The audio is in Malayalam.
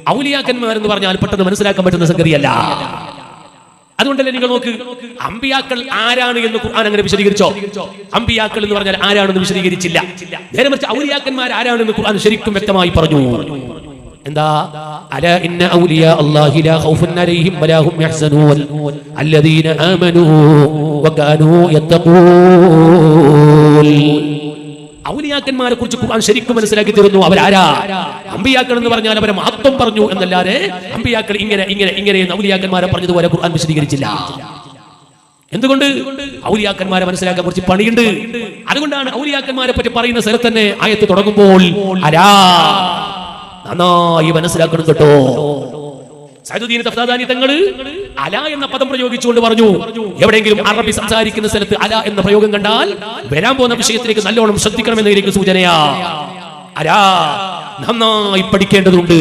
ഔലിയാക്കന്മാർ എന്ന് പറഞ്ഞാൽ പെട്ടെന്ന് മനസ്സിലാക്കാൻ പറ്റുന്ന സംഗതിയല്ല. അതുകൊണ്ടല്ലേ നിങ്ങൾ നോക്ക്, അമ്പിയാക്കൾ ആരാണ് എന്ന് ഖുർആൻ അങ്ങനെ വിശദീകരിച്ചോ? അമ്പിയാക്കൾ എന്ന് പറഞ്ഞാൽ ആരാണെന്ന് വിശദീകരിച്ചില്ല. നേരെ മറിച്ച് ഔലിയാക്കന്മാർ ആരാണെന്ന് ഖുർആൻ ശരിക്കും വ്യക്തമായി പറഞ്ഞു. എന്താ? അലാ ഇന്ന ഔലിയാ അല്ലാഹി ലാ ഖൗഫുൻ അലൈഹിം വലാ ഹും യഹ്സനൂൻ അല്ലദീന ആമനൂ വകാനൂ യത്തഖൂൻ. ഔലിയാക്കന്മാരെ കുറിച്ച് ഖുർആൻ ശരിക്കും മനസ്സിലാക്കി തരുന്നു. അവരാരാ? അമ്പിയാക്കൾ എന്ന് പറഞ്ഞാൽ അവരെ മഹത്വം പറഞ്ഞു എന്നല്ലാതെ അമ്പിയാക്കൾ ഇങ്ങനെ ഇങ്ങനെ ഇങ്ങനെ ഔലിയാക്കന്മാരെ പറഞ്ഞതുപോലെ ഖുർആൻ വിശദീകരിച്ചില്ല. എന്തുകൊണ്ട്? ഔലിയാക്കന്മാരെ മനസ്സിലാക്കാൻ കുറച്ച് പണിയുണ്ട്. അതുകൊണ്ടാണ് ഔലിയാക്കന്മാരെ പറ്റി പറയുന്ന സ്ഥലത്ത് തന്നെ ആയത്ത് തുടങ്ങുമ്പോൾ അലാ, നന്നായി മനസ്സിലാക്കണം കേട്ടോ. സൈദുദ്ദീൻ തഫ്താദാനി തങ്ങൾ അല എന്ന പദം പ്രയോഗിച്ചുകൊണ്ട് പറഞ്ഞു, എവിടെയെങ്കിലും അറബി സംസാരിക്കുന്ന സ്ഥലത്ത് അല എന്ന പ്രയോഗം കണ്ടാൽ വരാൻ പോകുന്ന വിഷയത്തിലേക്ക് നല്ലോണം ശ്രദ്ധിക്കണമെന്നതിലേക്ക് സൂചനയാ. അലാ, നന്നായി പഠിക്കേണ്ടതുണ്ട്.